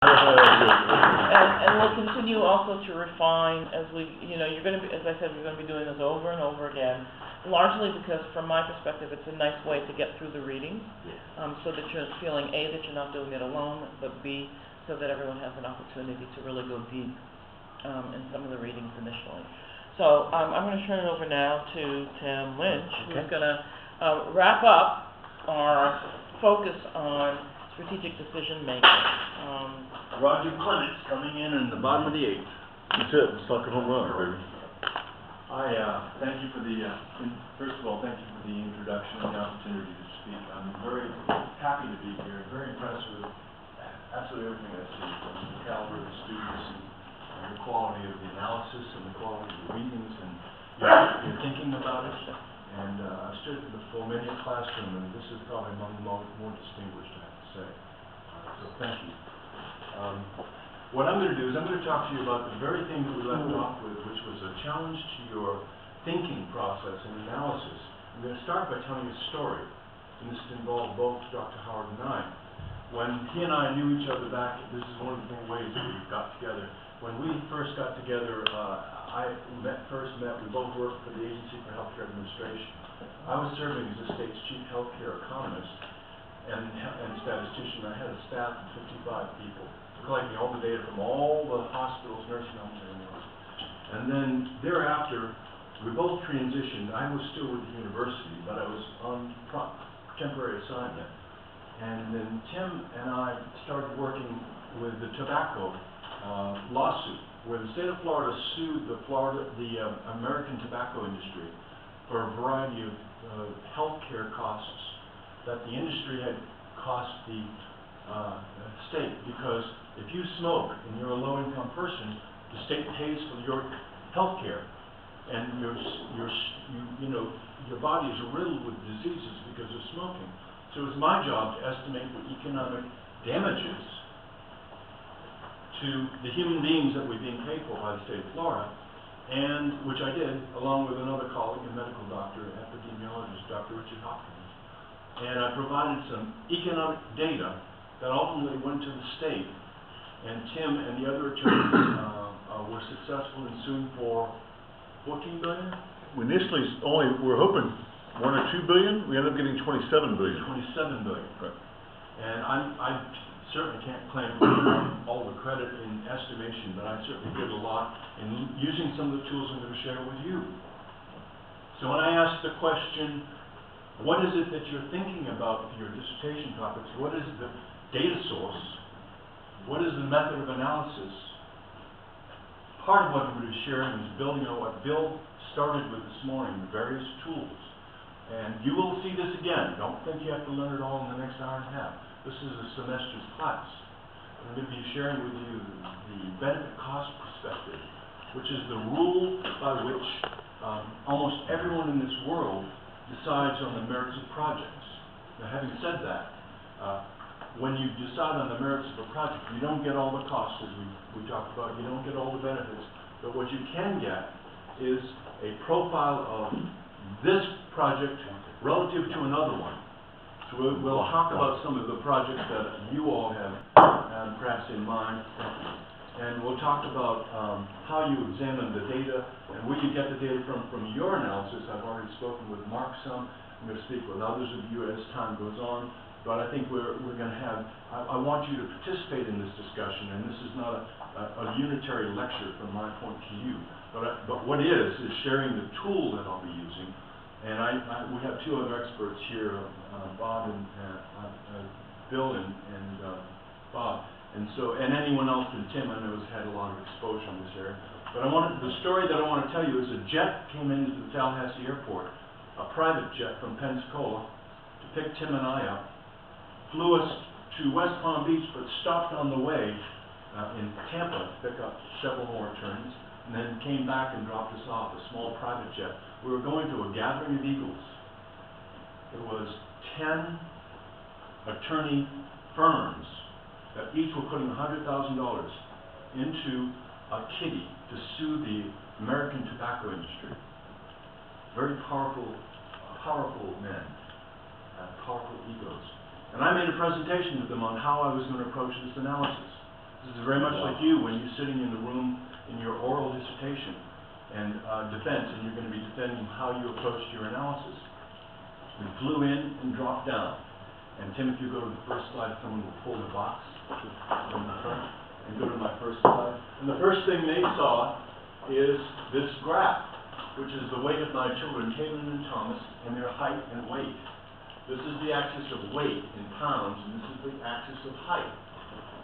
And we'll continue also to refine as we, you're going to be, as I said, we're going to be doing this over and over again, largely because from my perspective, it's a nice way to get through the readings, so that you're feeling, A, that you're not doing it alone, but B, so that everyone has an opportunity to really go deep in some of the readings initially. So I'm going to turn it over now to Tim Lynch, who's going to wrap up our focus on strategic decision making. Roger Clements coming in the bottom of the eighth. That's it. It's like a home run, baby. I thank you for the, first of all, thank you for the introduction and the opportunity to speak. I'm very happy to be here, very impressed with absolutely everything I see, from the caliber of the students and the quality of the analysis and the quality of the readings and your thinking about it. And I've stood before many a classroom, and this is probably among the more distinguished, I have to say. So thank you. What I'm going to do is I'm going to talk to you about the very thing that we left off with, which was a challenge to your thinking process and analysis. I'm going to start by telling you a story, and this involved both Dr. Howard and I. When he and I knew each other back, this is one of the ways that we got together. When we first got together, we both worked for the Agency for Healthcare Administration. I was serving as the state's chief healthcare economist and statistician. I had a staff of 55 people, collecting all the data from all the hospitals, nursing homes, and everything else. And then thereafter, we both transitioned. I was still with the university, but I was on temporary assignment. And then Tim and I started working with the tobacco lawsuit, where the state of Florida sued the American tobacco industry for a variety of healthcare costs that the industry had cost the state, because if you smoke and you're a low-income person, the state pays for your health care, and your body is riddled with diseases because of smoking. So it was my job to estimate the economic damages to the human beings that were being paid for by the state of Florida, and which I did along with another colleague, a medical doctor, epidemiologist, Dr. Richard Hopkins. And I provided some economic data that ultimately went to the state, and Tim and the other attorneys were successful in suing for $14 billion? We initially were hoping $1 or $2 billion. We ended up getting $27 billion. $27 billion. Right. And I certainly can't claim all the credit in estimation, but I certainly did a lot in using some of the tools I'm going to share with you. So when I asked the question, what is it that you're thinking about for your dissertation topics? What is the data source? What is the method of analysis? Part of what I'm going to be sharing is building on what Bill started with this morning, the various tools. And you will see this again. Don't think you have to learn it all in the next hour and a half. This is a semester's class. I'm going to be sharing with you the benefit-cost perspective, which is the rule by which almost everyone in this world decides on the merits of projects. Now, having said that, when you decide on the merits of a project, you don't get all the costs, as we talked about. You don't get all the benefits. But what you can get is a profile of this project relative to another one. So we'll talk about some of the projects that you all have perhaps in mind. And we'll talk about how you examine the data and where you get the data from your analysis. I've already spoken with Mark some. I'm going to speak with others of you as time goes on. But I think we're going to have, I want you to participate in this discussion, and this is not a unitary lecture from my point to you. But what is sharing the tool that I'll be using. And we have two other experts here, Bob and Bill and Bob. And anyone else than Tim I know has had a lot of exposure in this area. But the story that I want to tell you is a jet came into the Tallahassee airport, a private jet from Pensacola, to pick Tim and I up, flew us to West Palm Beach, but stopped on the way in Tampa to pick up several more attorneys, and then came back and dropped us off, a small private jet. We were going to a gathering of eagles. It was 10 attorney firms that each were putting $100,000 into a kitty to sue the American tobacco industry. Very powerful men, powerful egos. And I made a presentation to them on how I was going to approach this analysis. This is very much like you when you're sitting in the room in your oral dissertation and defense, and you're going to be defending how you approached your analysis. We flew in and dropped down. And Tim, if you go to the first slide, someone will pull the box from the front and go to my first slide. And the first thing they saw is this graph, which is the weight of my children, Caitlin and Thomas, and their height and weight. This is the axis of weight in pounds, and this is the axis of height.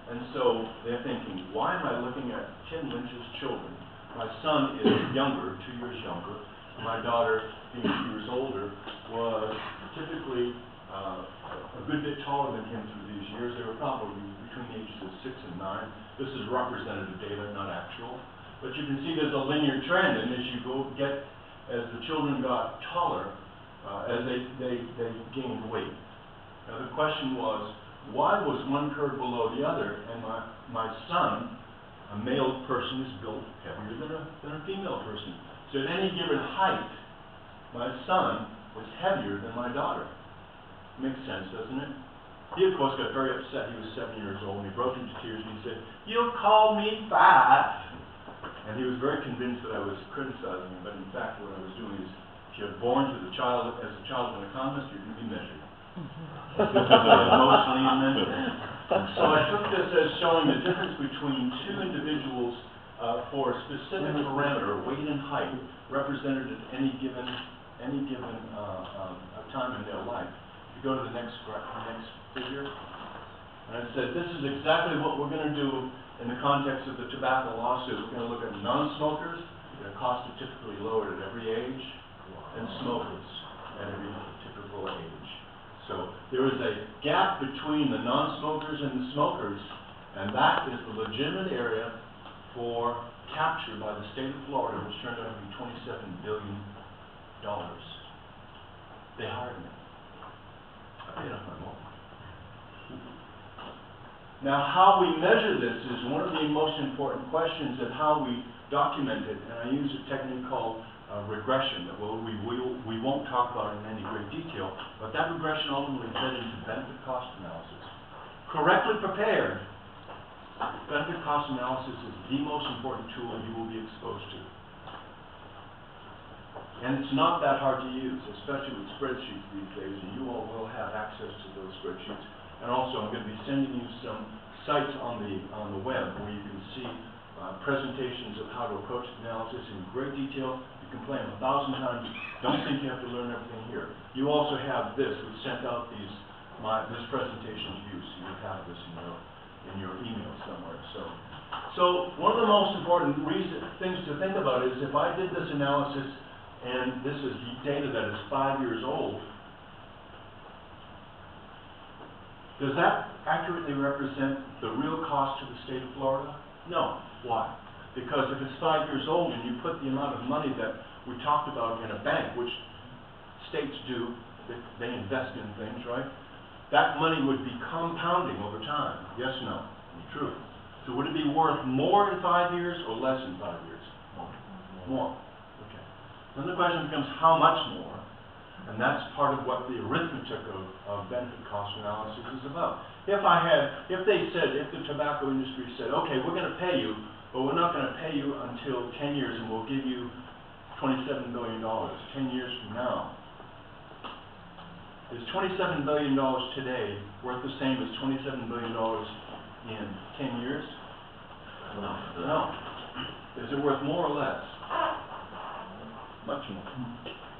And so they're thinking, why am I looking at Tim Lynch's children? My son is younger, 2 years younger. My daughter, being 2 years older, was typically a good bit taller than him through these years. They were probably between the ages of 6 and 9. This is representative data, not actual. But you can see there's a linear trend, and as you as the children got taller, as they gained weight. Now the question was, why was one curve below the other? And my son, a male person, is built heavier than a female person. So at any given height, my son was heavier than my daughter. Makes sense, doesn't it? He, of course, got very upset. He was 7 years old, and he broke into tears, and he said, "You called me fat." And he was very convinced that I was criticizing him, but in fact what I was doing is, if you're born as a child of an economist, you're going to be measured. Emotionally and mentally. So I took this as showing the difference between two individuals for a specific parameter, weight and height, represented at any given time in their life. If you go to the next figure, and I said, this is exactly what we're going to do in the context of the tobacco lawsuit. We're going to look at non-smokers. Their costs are typically lowered at every age, and smokers at every typical age. So there is a gap between the non-smokers and the smokers, and that is the legitimate area for capture by the state of Florida, which turned out to be $27 billion. They hired me. I paid off my loan. Now, how we measure this is one of the most important questions, and how we document it. And I use a technique called regression that we won't talk about in any great detail, but that regression ultimately fed into benefit cost analysis. Correctly prepared, benefit cost analysis is the most important tool you will be exposed to. And it's not that hard to use, especially with spreadsheets these days, and you all will have access to those spreadsheets. And also, I'm going to be sending you some sites on the web where you can see presentations of how to approach the analysis in great detail. You can play them 1,000 times. Don't think you have to learn everything here. You also have this. We sent out this presentation to you, so you have this in your email somewhere. So one of the most important things to think about is, if I did this analysis, and this is data that is 5 years old, does that accurately represent the real cost to the state of Florida? No. Why? Because if it's 5 years old and you put the amount of money that we talked about in a bank, which states do, they invest in things, right? That money would be compounding over time. Yes, no? True. So would it be worth more in 5 years or less in 5 years? More. Okay. Then the question becomes, how much more? And that's part of what the arithmetic of benefit cost analysis is about. If the tobacco industry said, okay, we're going to pay you, but we're not going to pay you until 10 years, and we'll give you $27 billion 10 years from now. Is $27 billion today worth the same as $27 billion in 10 years? No. Is it worth more or less? Much more.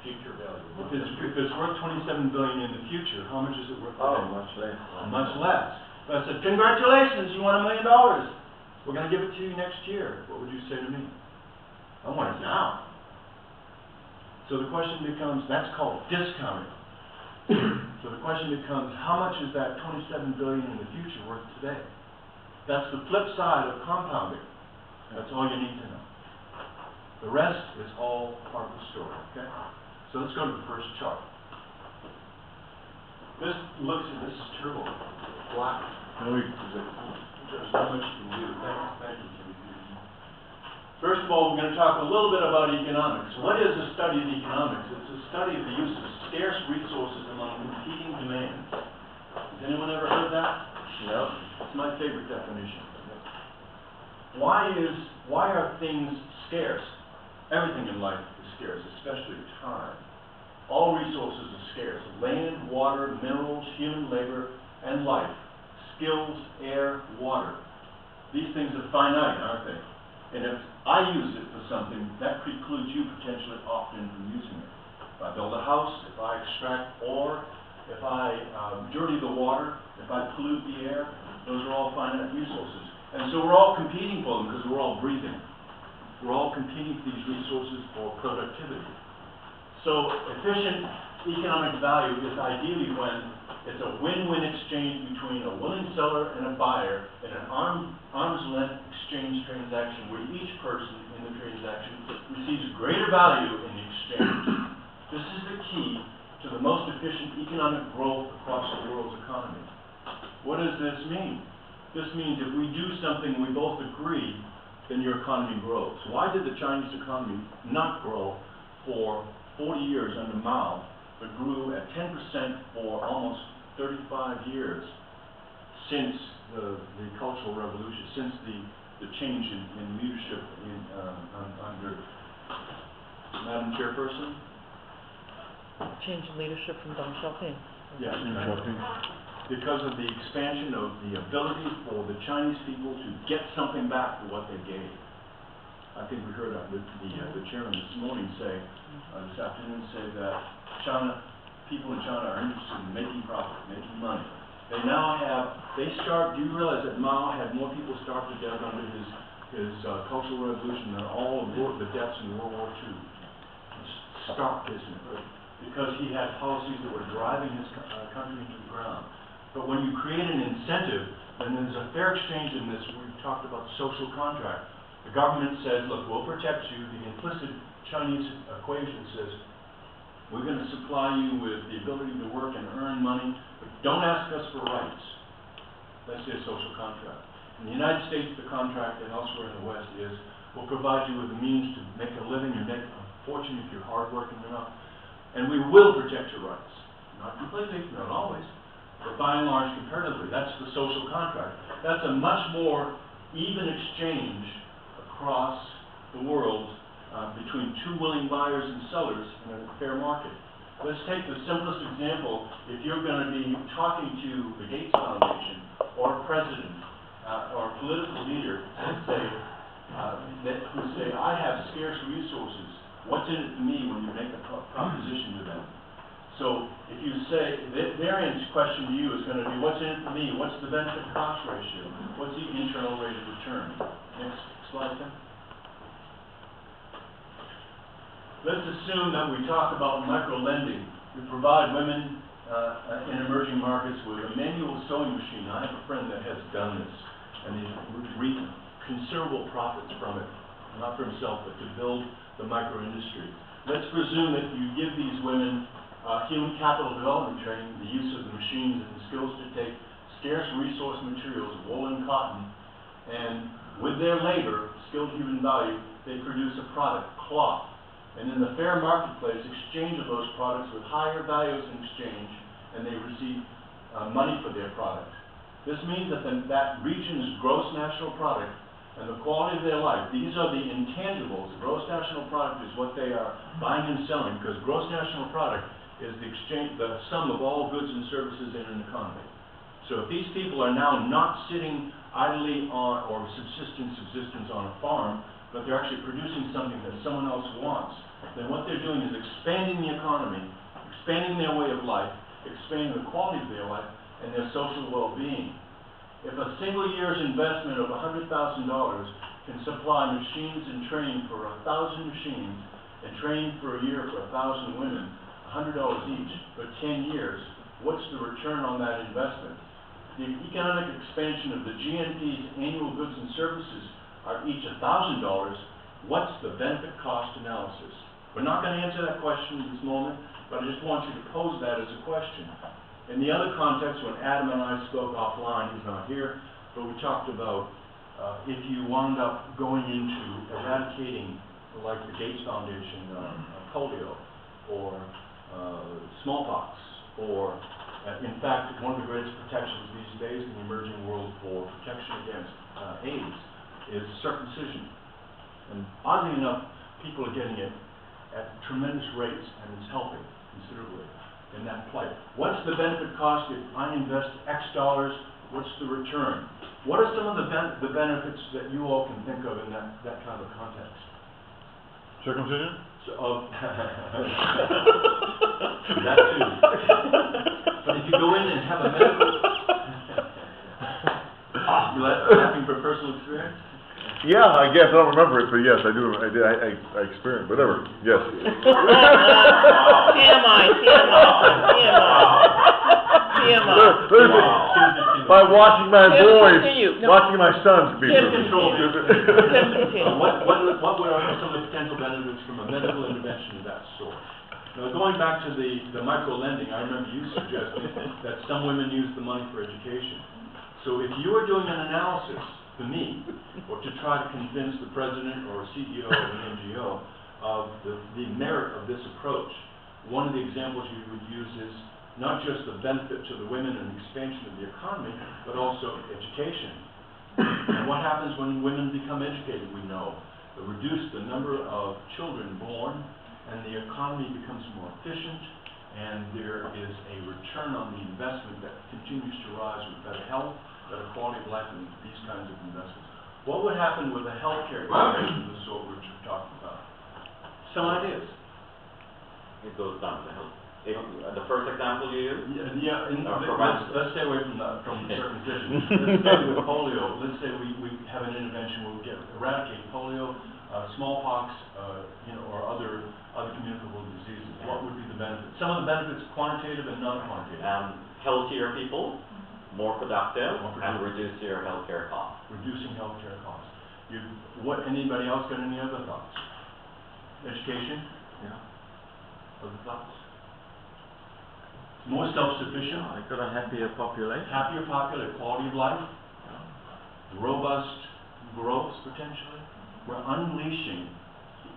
Future value. If it's worth $27 billion in the future, how much is it worth today? Much less. Much less. But I said, congratulations, you won $1 million. We're going to give it to you next year. What would you say to me? I want it now. So the question becomes, that's called discounting. So the question becomes, how much is that $27 billion in the future worth today? That's the flip side of compounding. That's all you need to know. The rest is all part of the story, okay? So let's go to the first chart. This is turbo, black. There's not much you can do. Thank you, Jimmy. First of all, we're going to talk a little bit about economics. What is a study of economics? It's a study of the use of scarce resources among competing demands. Has anyone ever heard that? No. It's my favorite definition. why are things scarce? Everything in life is scarce, especially time. All resources are scarce: land, water, minerals, human labor, and life. Skills, air, water. These things are finite, aren't they? And if I use it for something, that precludes you potentially often from using it. If I build a house, if I extract ore, if I dirty the water, if I pollute the air, those are all finite resources. And so we're all competing for them because we're all breathing. We're all competing for these resources for productivity. So efficient economic value is ideally when it's a win-win exchange between a willing seller and a buyer in an arm's length exchange transaction where each person in the transaction receives greater value in the exchange. This is the key to the most efficient economic growth across the world's economy. What does this mean? This means if we do something we both agree, then your economy grows. Why did the Chinese economy not grow for 40 years under Mao, but grew at 10% for almost 35 years since the Cultural Revolution, since the change in leadership under Madam Chairperson? Change in leadership from Deng Xiaoping. Yes, because of the expansion of the ability for the Chinese people to get something back for what they gave. I think we heard the chairman this morning say, this afternoon say that people in China are interested in making profit, making money. They now do you realize that Mao had more people starved to death under his Cultural Revolution than all of the deaths in World War II? Stark, isn't it? Because he had policies that were driving his country into the ground. But when you create an incentive, then there's a fair exchange in this. We've talked about social contract. The government says, look, we'll protect you. The implicit Chinese equation says, we're going to supply you with the ability to work and earn money, but don't ask us for rights. That's their social contract. In the United States, the contract, and elsewhere in the West, is we'll provide you with the means to make a living and make a fortune if you're hardworking enough. And we will protect your rights. Not completely, not always, but by and large, comparatively. That's the social contract. That's a much more even exchange across the world between two willing buyers and sellers in a fair market. Let's take the simplest example. If you're going to be talking to the Gates Foundation or a president or a political leader, let's say, who say, I have scarce resources. What's in it to me when you make a proposition to them? So if you say, their question to you is going to be, what's in it for me? What's the benefit cost ratio? What's the internal rate of return? Next slide, Tim. Let's assume that we talk about micro-lending. We provide women in emerging markets with a manual sewing machine. I have a friend that has done this, and he's reaped considerable profits from it, not for himself, but to build the micro-industry. Let's presume that you give these women human capital development training, the use of the machines and the skills to take scarce resource materials, wool and cotton, and with their labor, skilled human value, they produce a product, cloth. And in the fair marketplace, exchange of those products with higher values in exchange, and they receive money for their product. This means that that region's gross national product and the quality of their life, these are the intangibles. The gross national product is what they are buying and selling, because gross national product is the sum of all goods and services in an economy. So if these people are now not sitting idly on or subsistence on a farm, but they're actually producing something that someone else wants, then what they're doing is expanding the economy, expanding their way of life, expanding the quality of their life, and their social well-being. If a single year's investment of $100,000 can supply machines and training for 1,000 machines, and training for a year for 1,000 women, $100 each for 10 years, what's the return on that investment? The economic expansion of the GNP's annual goods and services are each $1,000. What's the benefit cost analysis? We're not going to answer that question at this moment, but I just want you to pose that as a question. In the other context, when Adam and I spoke offline, he's not here, but we talked about if you wound up going into eradicating, like the Gates Foundation, polio, or smallpox, or in fact, one of the greatest protections these days in the emerging world for protection against AIDS is circumcision. And oddly enough, people are getting it at tremendous rates, and it's helping considerably in that plight. What's the benefit cost if I invest X dollars? What's the return? What are some of the benefits that you all can think of in that kind of context? Circumcision? So, that too. But if you go in and have a medical... You laughing for personal experience? Yeah, I guess, I don't remember it, but yes, I do, I experienced, whatever, yes. TMI. By watching my Tim, boys, continue. No. watching my sons be. Tim, continue. What are some of the potential benefits from a medical intervention of that sort? Now, going back to the micro-lending, I remember you suggesting that some women use the money for education. So if you were doing an analysis, to me, or to try to convince the president or CEO of an NGO of the merit of this approach, one of the examples you would use is not just the benefit to the women and the expansion of the economy, but also education. And what happens when women become educated, we know. It reduces the number of children born, and the economy becomes more efficient, and there is a return on the investment that continues to rise with better health, better quality of life, and these kinds of investments. What would happen with a healthcare intervention of the sort we're talking about? Some ideas. It goes down to health. The first example you use? Let's stay away from the circumcision. Let's stay with polio. Let's say we have an intervention where we eradicate polio, smallpox, or other communicable diseases. What would be the benefits? Some of the benefits, quantitative and non-quantitative. Healthier people, more productive, and reduce your healthcare costs. Reducing healthcare costs. Anybody else got any other thoughts? Education? Yeah. Other thoughts? More self-sufficient. I got a happier population. Happier population, quality of life. Robust growth, potentially. We're unleashing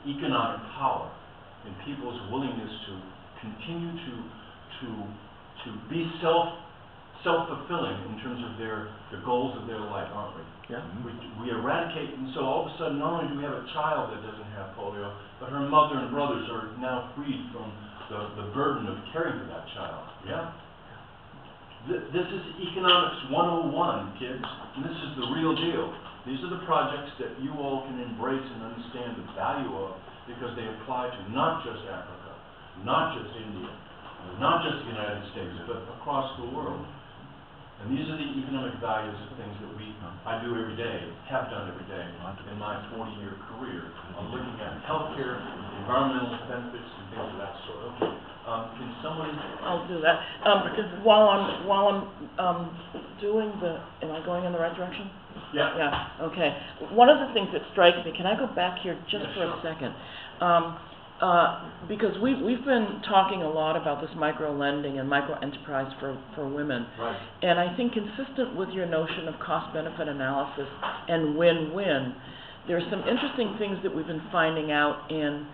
the economic power in people's willingness to continue to be self-fulfilling in terms of the goals of their life, aren't we? Yeah. We eradicate, and so all of a sudden, not only do we have a child that doesn't have polio, but her mother and brothers are now freed from the burden of caring for that child. Yeah? This is economics 101, kids, and this is the real deal. These are the projects that you all can embrace and understand the value of, because they apply to not just Africa, not just India, not just the United States, but across the world. And these are the economic values of things that I do every day, have done every day in my 40-year career. I'm looking at healthcare, environmental benefits, and things of that sort. Okay, can someone? I'll do that. While I'm doing am I going in the right direction? Yeah. Yeah. Okay. One of the things that strikes me. Can I go back here just for a second? Because we've been talking a lot about this micro-lending and micro-enterprise for women. Right. And I think consistent with your notion of cost-benefit analysis and win-win, there are some interesting things that we've been finding out in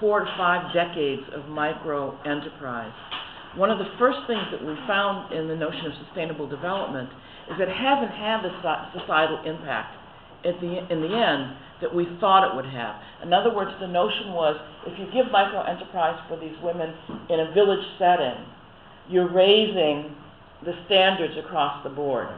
4 to 5 decades of micro-enterprise. One of the first things that we found in the notion of sustainable development is it hasn't had the societal impact in the end that we thought it would have. In other words, the notion was, if you give micro-enterprise for these women in a village setting, you're raising the standards across the board.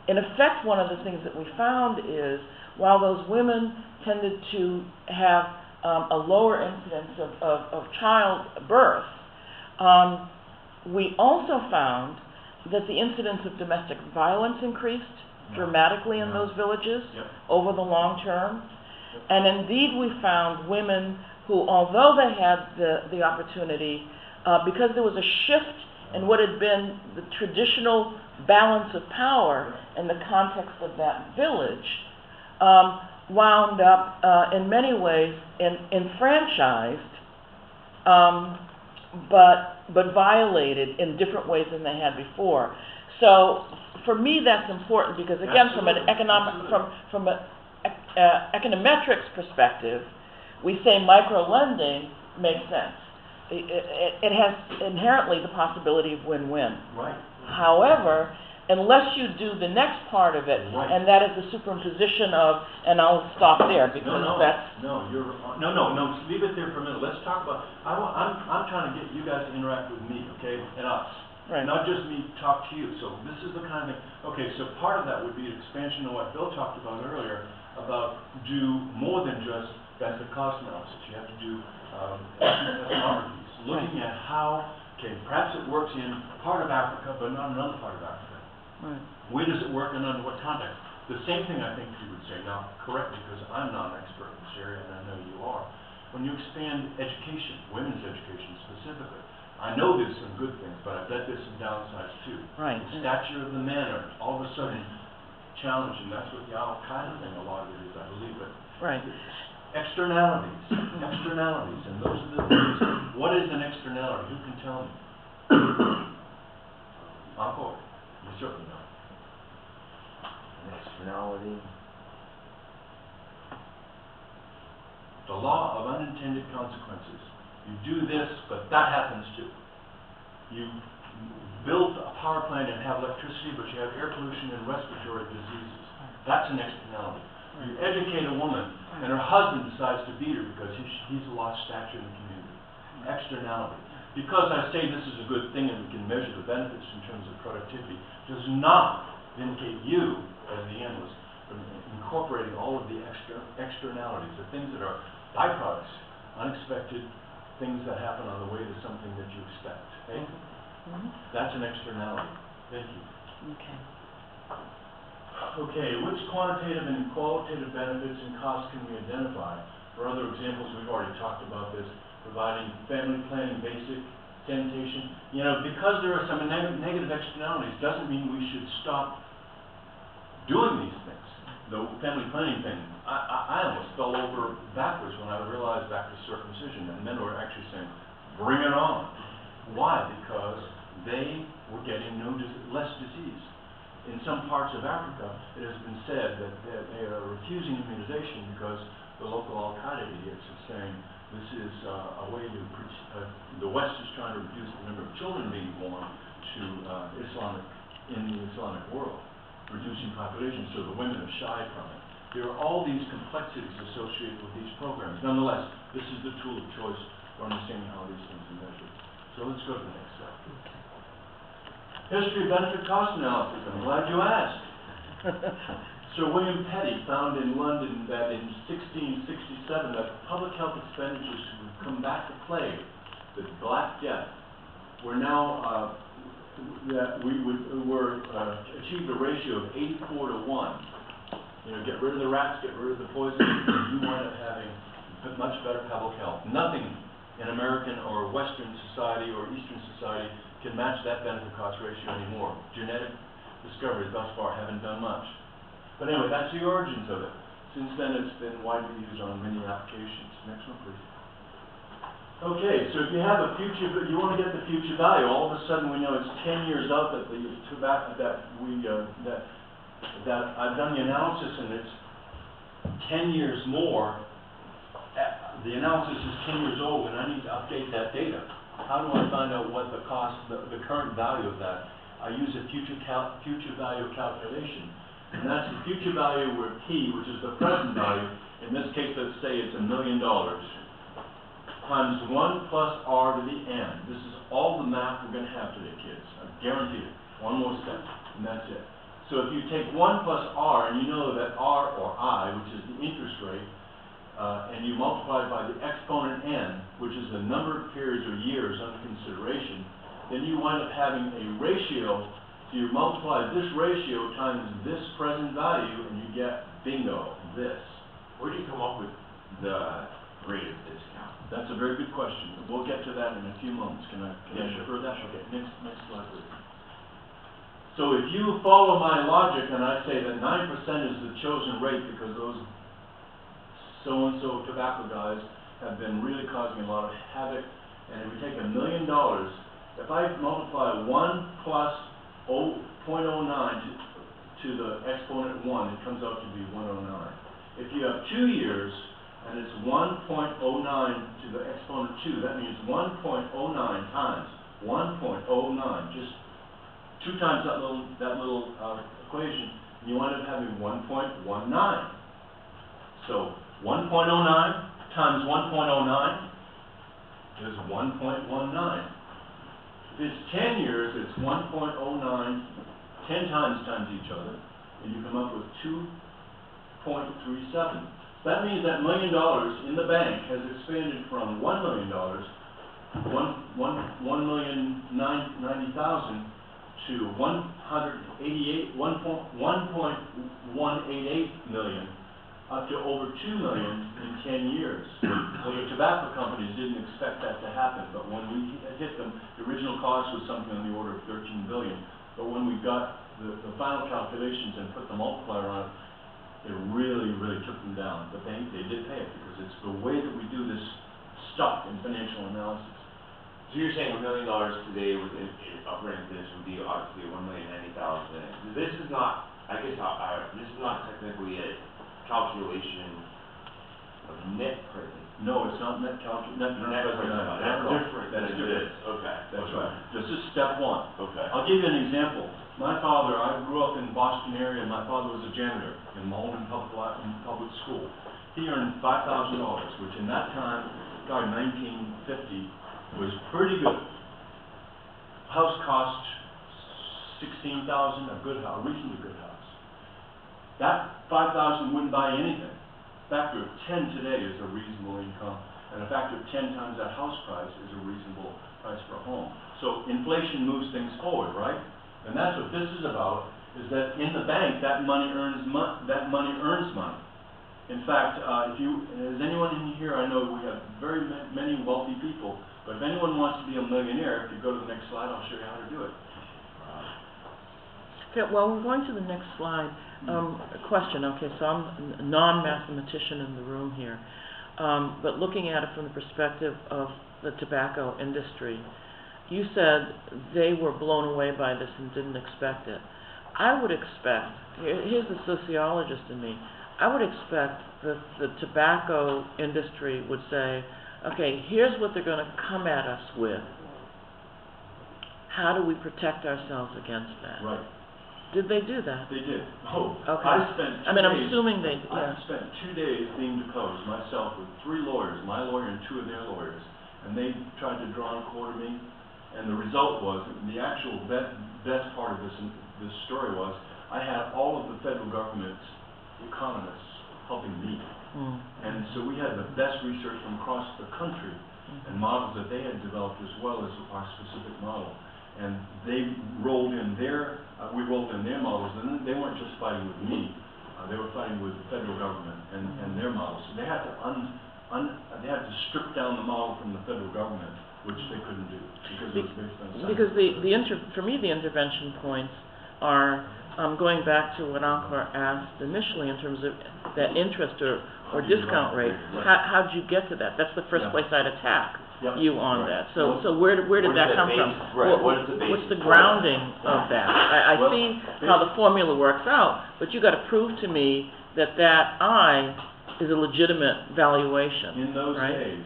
In effect, one of the things that we found is, while those women tended to have a lower incidence of childbirth, we also found that the incidence of domestic violence increased dramatically in those villages over the long term. And indeed, we found women who, although they had the opportunity, because there was a shift in what had been the traditional balance of power in the context of that village, wound up in many ways enfranchised, but violated in different ways than they had before. So for me, that's important because, again, from an econometrics perspective, we say micro-lending makes sense. It has inherently the possibility of win-win. Right. However, unless you do the next part of it, Right. and that is the superimposition of, and I'll stop there, because that's, No, leave it there for a minute, let's talk about, I'm trying to get you guys to interact with me, okay, and us. right. Not just me talk to you, so this is the kind of, okay, so part of that would be expansion of what Bill talked about earlier, about do more than just benefit cost analysis, you have to do, ethnographies, looking at how, okay, perhaps it works in part of Africa, but not another part of Africa. Right. Where does it work and under what context? The same thing I think you would say, now, correct me, because I'm not an expert in this area, and I know you are. When you expand education, women's education specifically, I know there's some good things, but I bet there's some downsides too. Right. The stature of the manor, all of a sudden challenging, that's what the Al-Qaeda thing, a lot of it is, I believe, but Right. externalities, and those are the things. What is an externality? Who can tell me? Encore. You certainly know. An externality. The law of unintended consequences. You do this, but that happens too. You build a power plant and have electricity, but you have air pollution and respiratory diseases. That's an externality. You educate a woman, and her husband decides to beat her because he's lost stature in the community. Externality. Because I say this is a good thing and we can measure the benefits in terms of productivity, does not vindicate you as the analyst from incorporating all of the externalities, the things that are byproducts, unexpected things that happen on the way to something that you expect. Okay? Mm-hmm. That's an externality. Thank you. Okay. Okay, which quantitative and qualitative benefits and costs can we identify? For other examples, we've already talked about this, providing family planning, basic sanitation. You know, because there are some negative externalities, doesn't mean we should stop doing these things. The family planning thing, I almost fell over backwards when I realized after circumcision, and men were actually saying, bring it on. Why? Because they were getting less disease. In some parts of Africa, it has been said that they are refusing immunization because the local Al-Qaeda idiots are saying this is a way to, the West is trying to reduce the number of children being born to in the Islamic world, reducing population, so the women are shy from it. There are all these complexities associated with these programs. Nonetheless, this is the tool of choice for understanding how these things are measured. So let's go to the next slide. History of benefit cost analysis. I'm glad you asked. Sir William Petty found in London that in 1667 that public health expenditures would combat the plague, the Black Death, were now that we were achieved a ratio of 84 to 1. You know, get rid of the rats, get rid of the poison, and you wind up having much better public health. Nothing in American or Western society or Eastern society can match that benefit cost ratio anymore. Genetic discoveries thus far haven't done much. But anyway, that's the origins of it. Since then, it's been widely used on many applications. Next one, please. Okay, so if you have a future, you want to get the future value. All of a sudden, we know it's 10 years out that the tobacco that I've done the analysis, and it's 10 years more. The analysis is 10 years old, and I need to update that data. How do I find out what the cost, the current value of that? I use a future value calculation, and that's the future value where P, which is the present value, in this case, let's say it's $1 million, times 1 plus R to the N. This is all the math we're going to have today, kids. I guarantee it. One more step, and that's it. So if you take 1 plus R, and you know that R, or I, which is the interest rate, and you multiply it by the exponent n, which is the number of periods or years under consideration, then you wind up having a ratio. So you multiply this ratio times this present value, and you get, bingo, this. Where do you come up with the rate of discount? That's a very good question. We'll get to that in a few moments. Can I refer that? Okay, next slide, please. So if you follow my logic, and I say that 9% is the chosen rate because those so-and-so tobacco guys have been really causing a lot of havoc, and if we take $1 million, if I multiply 1 plus 0.09 to the exponent 1, it comes out to be 109. If you have 2 years, and it's 1.09 to the exponent 2, that means 1.09 times 1.09, just 2 times that little equation, and you wind up having 1.19. So 1.09 times 1.09 is 1.19. If it's 10 years, it's 1.09, 10 times each other, and you come up with 2.37. That means that $1 million in the bank has expanded from $1 million, 1,090,000 to 1.188 million, up to over 2 million in 10 years. Well, the tobacco companies didn't expect that to happen, but when we hit them, the original cost was something on the order of 13 billion. But when we got the final calculations and put the multiplier on it, it really, really took them down. But they did pay it because it's the way that we do this stuff in financial analysis. So you're saying $1 million today with operating this would be obviously 1,090,000. This is not, I guess, this is not technically a calculation of net present. No, it's not net present. That's different than it is. Okay. That's right. This is step one. Okay. I'll give you an example. My father, I grew up in the Boston area, and my father was a janitor in Malden Public School. He earned $5,000, which in that time, in 1950, was pretty good. House cost $16,000, a reasonably good house. That $5,000 wouldn't buy anything. A factor of 10 today is a reasonable income, and a factor of 10 times that house price is a reasonable price for a home. So inflation moves things forward, right? And that's what this is about, is that in the bank, that money earns money. In fact, is anyone in here, I know we have very many wealthy people, but if anyone wants to be a millionaire, if you go to the next slide, I'll show you how to do it. Okay, well, we're going to the next slide. A question, okay, so I'm a non-mathematician in the room here, but looking at it from the perspective of the tobacco industry, you said they were blown away by this and didn't expect it. I would expect, here's the sociologist in me, I would expect that the tobacco industry would say, okay, here's what they're going to come at us with. How do we protect ourselves against that? Right. Did they do that? They did. Oh, okay. I spent 2 days. I'm assuming they. I spent 2 days being deposed myself with 3 lawyers, my lawyer and 2 of their lawyers, and they tried to draw and quarter me. And the result was, the actual best part of this story was, I had all of the federal government's economists helping me. And so we had the best research from across the country and models that they had developed as well as our specific model. And they rolled in we rolled in their models, and they weren't just fighting with me, they were fighting with the federal government and their models. So they had to they had to strip down the model from the federal government, which they couldn't do because it was based on science. Because for me, the intervention points are going back to what Ankar asked initially in terms of that interest or discount rate. How did you get to that? That's the first place I'd attack you on that. So where did that come from? What's the grounding of that? I see how the formula works out, but you got to prove to me that I is a legitimate valuation. In those right? days,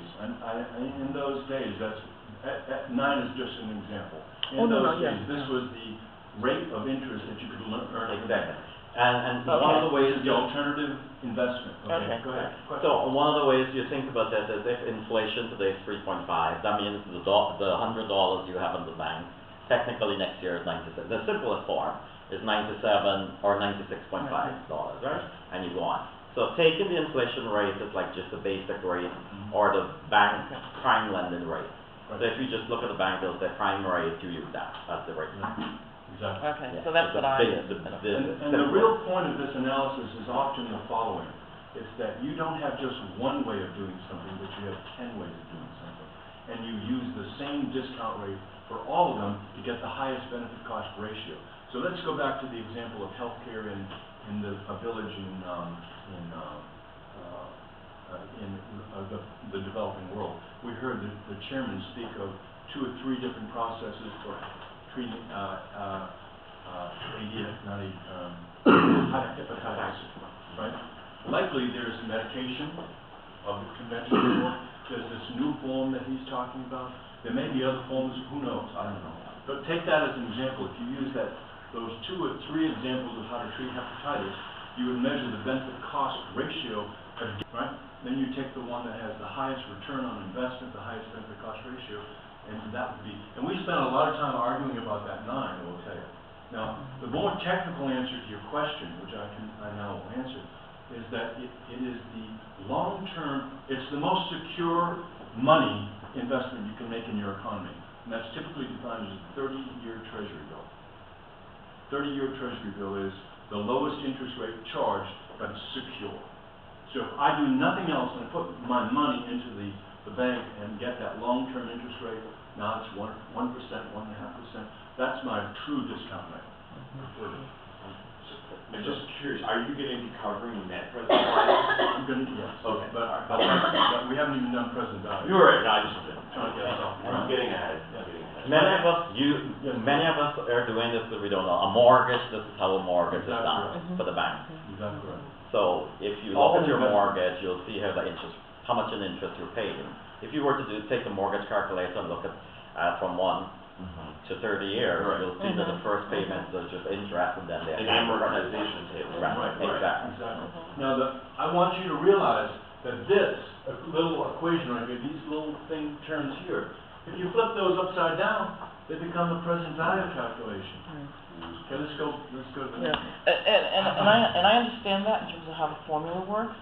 in those days, that's 9 is just an example. This was the rate of interest that you could earn. Exactly. And one of the ways is the alternative investment. Okay, go ahead. So one of the ways you think about that is if inflation today is 3.5, that means the $100 you have in the bank, technically next year is 97. The simplest form is 97 or $96.5, right? And you go on. So taking the inflation rate is like just the basic rate or the bank prime lending rate. So if you just look at the bank, they'll say prime rate, you use that. That's the rate. Exactly. Okay, so that's what I did. And the real point of this analysis is often the following. It's that you don't have just one way of doing something, but you have 10 ways of doing something. And you use the same discount rate for all of them to get the highest benefit cost ratio. So let's go back to the example of healthcare in a village in the developing world. We heard the chairman speak of 2 or 3 different processes for treating hepatitis, right? Likely there's medication of the conventional form. There's this new form that he's talking about. There may be other forms, who knows, I don't know. But take that as an example. If you use those 2 or 3 examples of how to treat hepatitis, you would measure the benefit-cost ratio, right? Then you take the one that has the highest return on investment, the highest benefit-cost ratio, and that would be, and we spent a lot of time arguing about that 9, I will tell you. Now, the more technical answer to your question, which I now will answer, is that it is the long-term, it's the most secure money investment you can make in your economy. And that's typically defined as a 30-year treasury bill. 30-year treasury bill is the lowest interest rate charged, but it's secure. So if I do nothing else and I put my money into the bank and get that long-term interest rate, now it's 1%, 1.5%, that's my true discount rate. I'm just curious, are you gonna be covering net present value? I'm gonna, yes. Okay. But we haven't even done present value. You're right, no, I just, Trying to get us off. I'm getting ahead. Many of us are doing this, but we don't know. A mortgage, this is how a mortgage is Exactly done right. for the bank. Exactly right. So if you All look at your investment. mortgage, you'll see how much in interest you're paying. If you were to take a mortgage calculator and look at from 1 to 30 years, Right. you'll see that the first payment is just interest and then the An amortization table. Right, exactly. Now, I want you to realize that this little equation right here, these little terms here, if you flip those upside down, they become a present value calculation. Okay, let's go to the Yeah, next. and I understand that in terms of how the formula works,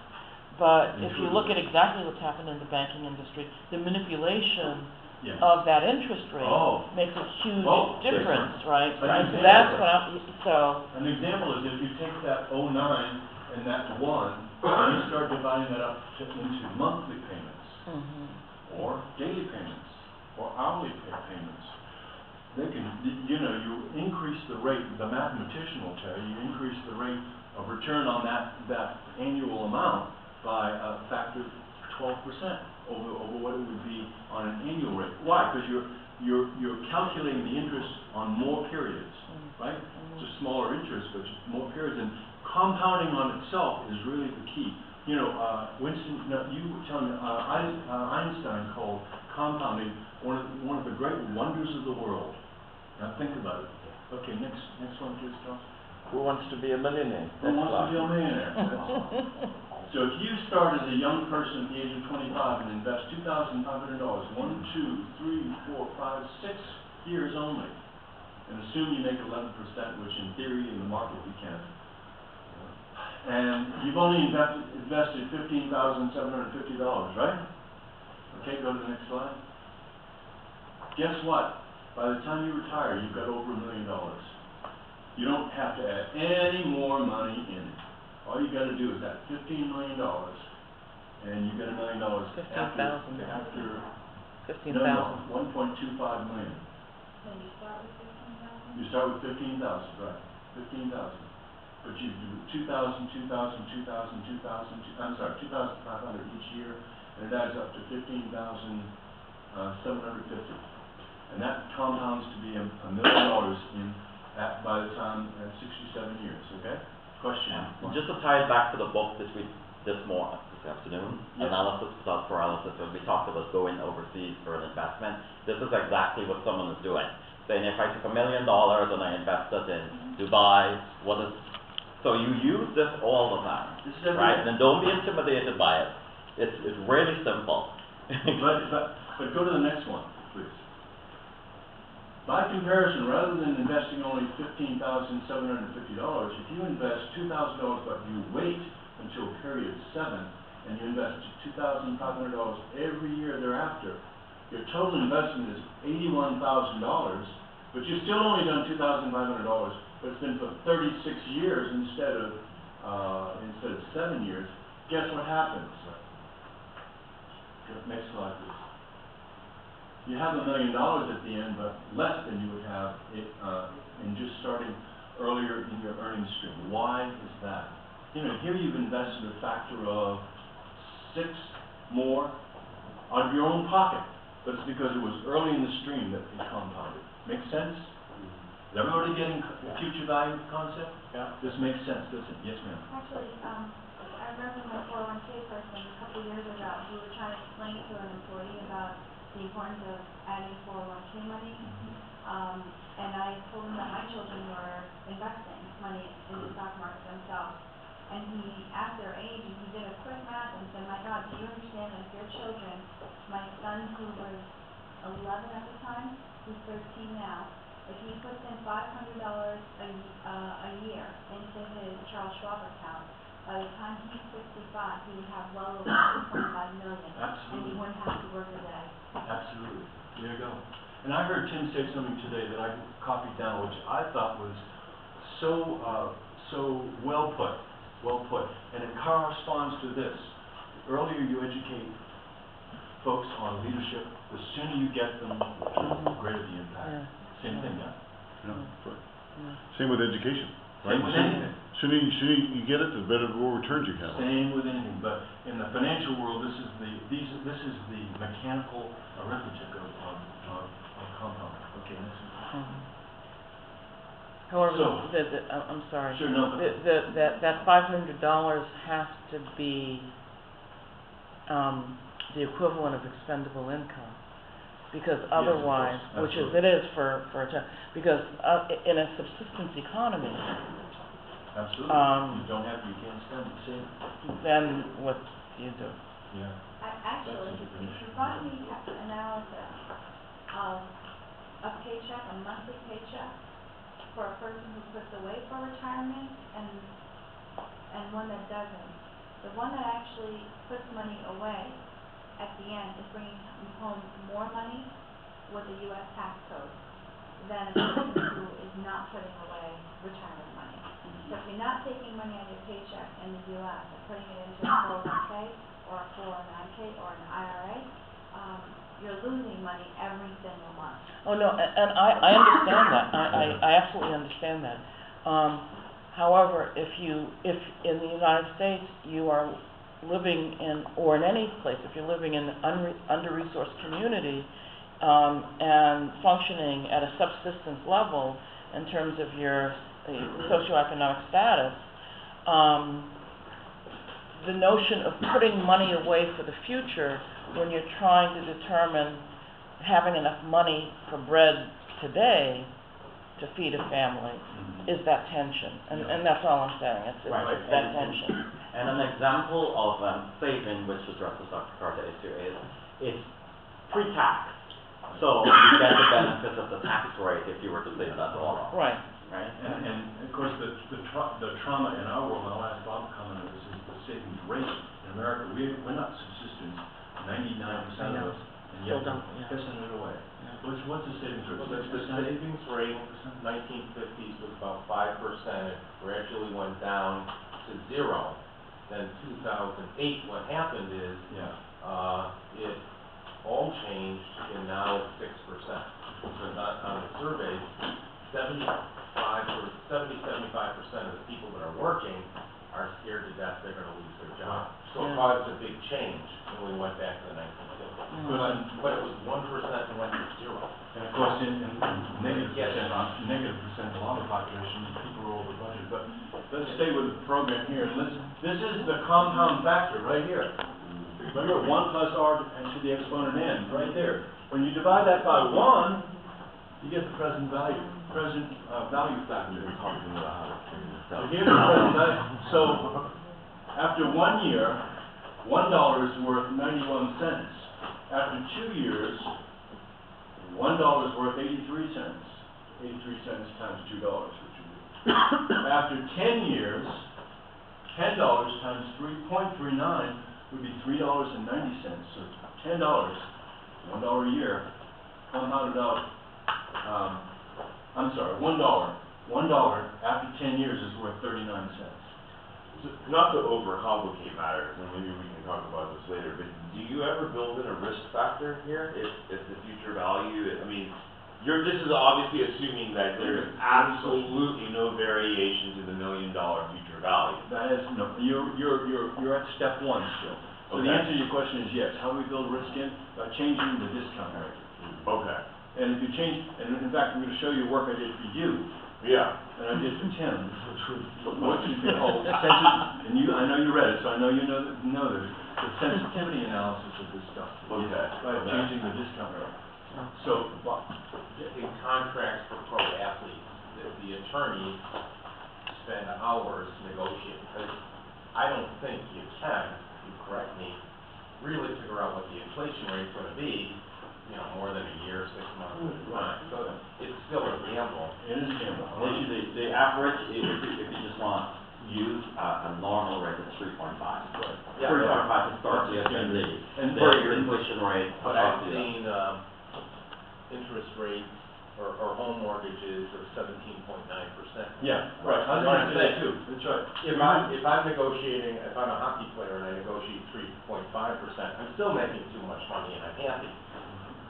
but if you look at exactly what's happened in the banking industry, the manipulation Yeah. of that interest rate Oh. makes a huge Oh, difference, right? An And example. that's what so, An example is if you take that 09 and that 1, and you start dividing that up into monthly payments, or daily payments, or hourly payments, they can, you increase the rate, the mathematician will tell you, increase the rate of return on that annual amount by a factor of 12% over what it would be on an annual rate. Why? Because you're calculating the interest on more periods, right? It's a smaller interest, but more periods, and compounding on itself is really the key. Winston, you were telling me, Einstein called compounding one of the great wonders of the world. Now think about it. Okay, next one, please, Tom. Who wants to be a millionaire? Who wants to be a millionaire? So if you start as a young person at the age of 25 and invest $2,500, 1, 2, 3, 4, 5, 6 years only, and assume you make 11%, which in theory in the market you can't, and you've only invested $15,750, right? Okay, go to the next slide. Guess what? By the time you retire, you've got over $1 million. You don't have to add any more money in it. All you got to do is add $15 million, and you get $1 million after 15,000. No, 1.25 million. So you start with 15,000? You start with 15,000, right? 15,000. But you do 2,000, 2,000, 2,000, 2,000, I'm sorry, 2,500 each year, and it adds up to 15,750. And that compounds to be $1 million by the time 67 years, okay? Question. Just to tie it back to the book this afternoon, Yes. Analysis Without Paralysis, when we talked about going overseas for an investment, this is exactly what someone is doing. Saying if I took $1 million and I invested in Dubai, so you use this all the time, This is right? And don't be intimidated by it. It's really simple. But go to the next one, please. By comparison, rather than investing only $15,750, if you invest $2,000 but you wait until period 7 and you invest $2,500 every year thereafter, your total investment is $81,000, but you've still only done $2,500, but it's been for 36 years instead of 7 years. Guess what happens? Next slide, please. You have $1 million at the end, but less than you would have in just starting earlier in your earnings stream. Why is that? Here you've invested a factor of 6 more out of your own pocket, but it's because it was early in the stream that it compounded. Make sense? Is everybody getting the future value concept? Yeah. This makes sense, doesn't it? Yes, ma'am. Actually, I remember my 401k person a couple years ago, he was trying to explain to an employee about the importance of adding 401k money. And I told him that my children were investing money in the stock market themselves. And he asked their age, and he did a quick math and said, my God, do you understand that if your children, my son who was 11 at the time, who's 13 now, if he puts in $500 a year into his Charles Schwab account, by the time he's 65, he would have well over $25 million. Absolutely. And he wouldn't have to work a day. Absolutely. There you go. And I heard Tim say something today that I copied down, which I thought was so well put. And it corresponds to this. The earlier you educate folks on leadership, the sooner you get them, the greater the impact. Same thing, yeah? Same with education, right? Same with anything. Sooner you get it, the better returns you have. Same with anything, but in the financial world, this is the mechanical arithmetic of compound. Okay. However, So- I'm sorry. Sure, no. That $500 has to be, the equivalent of expendable income. Because otherwise, course, which is, absolutely. it is for a town, because, in a subsistence economy, Absolutely. You can't spend the same. then what do you do? Yeah. Actually, if you run the analysis of a paycheck, a monthly paycheck, for a person who puts away for retirement and one that doesn't, the one that actually puts money away at the end is bringing home more money with the U.S. tax code than a person who is not putting away retirement money. So if you're not taking money out of your paycheck in the U.S. and putting it into a 401k or a 409k or an IRA, you're losing money every single month. Oh, no, and I understand that, I absolutely understand that. However, if in the United States you are living in, or in any place, if you're living in an under-resourced community, and functioning at a subsistence level in terms of your socioeconomic status, the notion of putting money away for the future when you're trying to determine having enough money for bread today to feed a family is that tension, and that's all I'm saying, it's that tension. And an example of saving, which addresses Dr. Carter's issue, is it's pre-tax. So you get the benefit of the tax rate if you were to save that dollar. Right. Right? And of course, the trauma in our world, and I'll ask Bob to comment on this, is the savings rate in America. We're not subsistence, 99% of us, and yet we're pissing it away. What's the savings rate? Well, the savings rate in the 1950s was about 5%. It gradually went down to 0. Then 2008, what happened is it all changed, and now it's 6%. Because on the surveys, 75% of the people that are working are scared to death they're going to lose their job. So it caused a big change when we went back to the 1950s. But it was 1% and went to 0. And of course, in negative percent, a lot of the population, people are over budget. But let's stay with the program here. This is the compound factor right here. Remember, 1 plus r to the exponent n, right there. When you divide that by 1, you get the present value factor. So here's the present value. So after 1 year, $1 is worth 91 cents. After 2 years, $1 is worth 83 cents. 83 cents times $2, which would be. After 10 years, $10 times 3.39 would be $3.90. So $10, $1 a year, compounded out. I'm sorry, $1. $1 after 10 years is worth 39 cents. So, not to overcomplicate matters, and maybe we can talk about this later, but do you ever build in a risk factor here if the future value, I mean, this is obviously assuming that there's absolutely no variation to the $1 million future value. That is, no, you're at step 1 still. So the Okay. answer to your question is yes. How do we build risk in? By changing the discount rate. Okay. And if you change, and in fact, I'm going to show you work I did for you, Yeah. and I did for Tim, which would be called and I know you read it, so I know you know the sensitivity analysis of this stuff. Okay. By changing the discount rate. So, but, In contracts for pro athletes, the attorneys spend hours negotiating, because I don't think you can, you correct me, really figure out what the inflation rate's gonna be, you know, more than a year, 6 months at a time. So it's still a gamble. it is gamble. The average, if you just want to use a normal rate, is 3.5. Yeah. 3.5 historically has been And the per year inflation rate. But I've seen, interest rates or home mortgages of 17.9%. Yeah, right, I was gonna say that too, that's right. If I'm negotiating, if I'm a hockey player and I negotiate 3.5%, I'm still making too much money and I'm happy.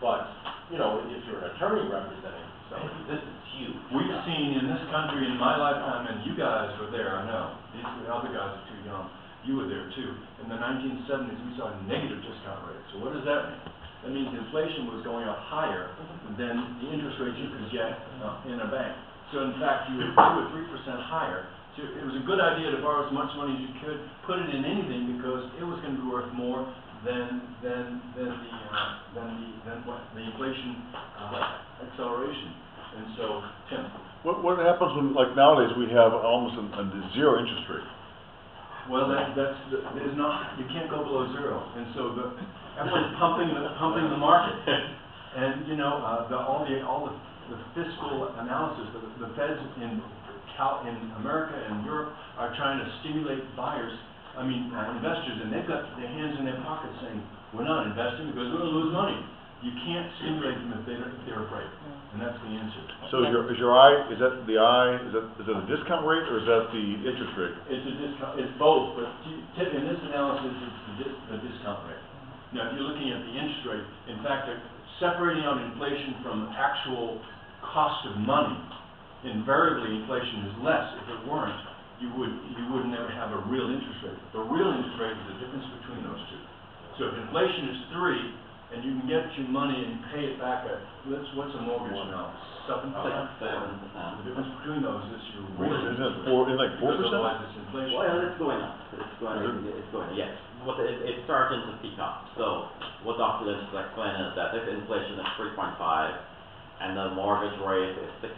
But, you know, if you're an attorney representing somebody, this is huge. We've seen in this country in my lifetime, and you guys were there, I know, these other guys are too young, you were there too. In the 1970s, we saw negative discount rates. So what does that mean? That means inflation was going up higher than the interest rates you could get in a bank. So in fact, you were 2 or 3% higher. So it was a good idea to borrow as much money as you could, put it in anything because it was going to be worth more than what the inflation acceleration. And so, Tim. What happens when, like nowadays, we have almost a zero interest rate? Well, there's not, you can't go below zero, and so everyone's pumping the market. And, you know, all the fiscal analysis, the feds in America and Europe are trying to stimulate buyers, investors, and they've got their hands in their pockets saying, we're not investing because we're gonna lose money. You can't stimulate them if they're afraid, and that's the answer. So is that a discount rate or is that the interest rate? It's a discount, it's both, but in this analysis, it's the discount rate. Now, if you're looking at the interest rate, in fact, separating out inflation from actual cost of money, invariably inflation is less. If it weren't, you would never have a real interest rate. The real interest rate is the difference between those two. So if inflation is 3, and you can get your money and pay it back at, what's a mortgage now? 7%? 7%. The difference between those is your real Isn't interest it rate. like 4%? Because otherwise it's inflation. Well, it's going up. It's going, yes. But it's starting to peak up. So what Dr. Lynch is explaining is that if inflation is 3.5 and the mortgage rate is 6%,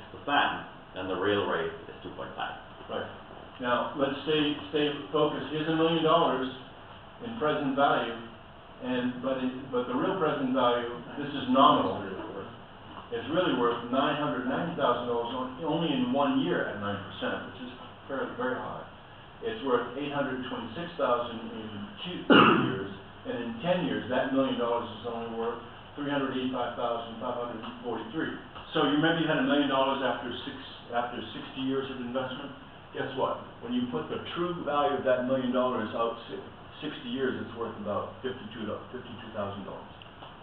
then the real rate is 2.5. Right. Now, let's stay focused. Here's $1 million in present value, but the real present value, this is nominal, is really worth $990,000 only in 1 year at 9%, which is very high. It's worth $826,000 in 2 years, and in 10 years, that $1 million is only worth $385,543. So you remember you had $1 million after 60 years of investment? Guess what? When you put the true value of that $1 million out 60 years, it's worth about $52,000.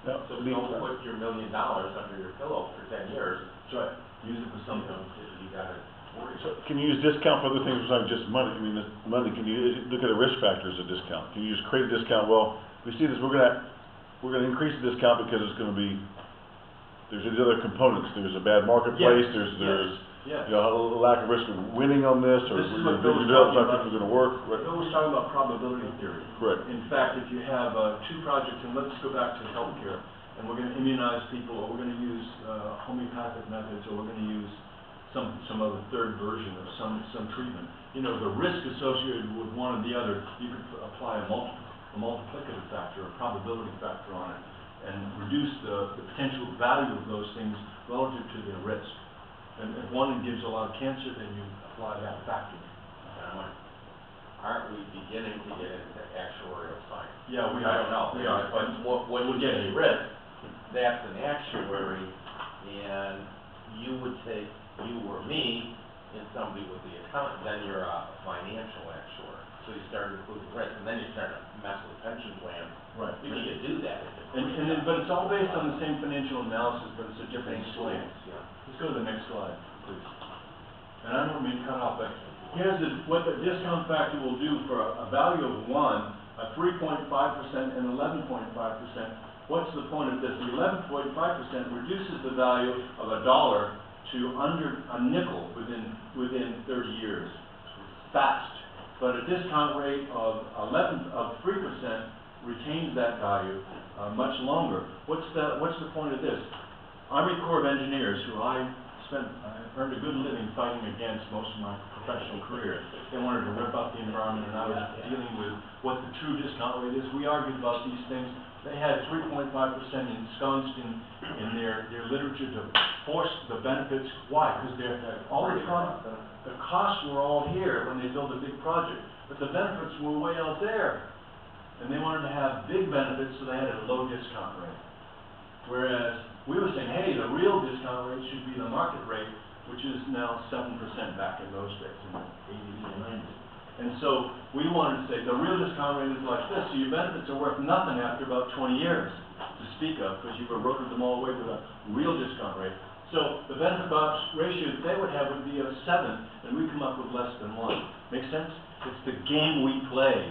Yeah. So don't put your $1 million under your pillow for 10 years. That's right. Use it for something. You gotta worry. So can you use discount for other things besides just money? Money, can you look at a risk factor as a discount? Can you just create a discount? Well, we see this, we're gonna increase the discount because it's gonna be, there's these other components. There's a bad marketplace, there's Yes. a lack of risk of winning on this, or This is the what Bill was development's talking not about. gonna work. Right. Bill was talking about probability theory. Correct. In fact, if you have 2 projects, and let's go back to healthcare, and we're gonna immunize people, or we're gonna use homeopathic methods, or we're gonna use some other third version of some treatment. You know, the risk associated with one or the other, you could apply a multiplicative factor, a probability factor on it, and reduce the potential value of those things relative to their risk. And if one gives a lot of cancer, then you apply that factor. Aren't we beginning to get into actuarial science? Yeah, I don't know. We are. But when you get a risk, that's an actuary, and you would take, you or me, and somebody with the account, then you're a financial actuary. So you start including risk, and then you start to mess with pension plans. Right. You need to do that. But it's all based on the same financial analysis, but it's a different slant. Yeah. Let's go to the next slide, please. And I don't mean to cut off, but here's what the discount factor will do for a value of 1, a 3.5% and 11.5%. What's the point of this? The 11.5% reduces the value of $1 to under a nickel within 30 years. Fast. But a discount rate of 3% retains that value much longer. What's the point of this? Army Corps of Engineers, who I earned a good living fighting against most of my professional career. They wanted to rip up the environment, and I was dealing with what the true discount rate is. We argued about these things. They had 3.5% ensconced in their literature to force the benefits. Why? Because the costs were all here when they built a big project, but the benefits were way out there. And they wanted to have big benefits, so they had a low discount rate. Whereas we were saying, hey, the real discount rate should be the market rate, which is now 7% back in those days, in the 80s and 90s. And so we wanted to say the real discount rate is like this, so your benefits are worth nothing after about 20 years to speak of, because you've eroded them all away with a real discount rate. So the benefit box ratio that they would have would be a 7, and we come up with less than 1. Make sense? It's the game we play.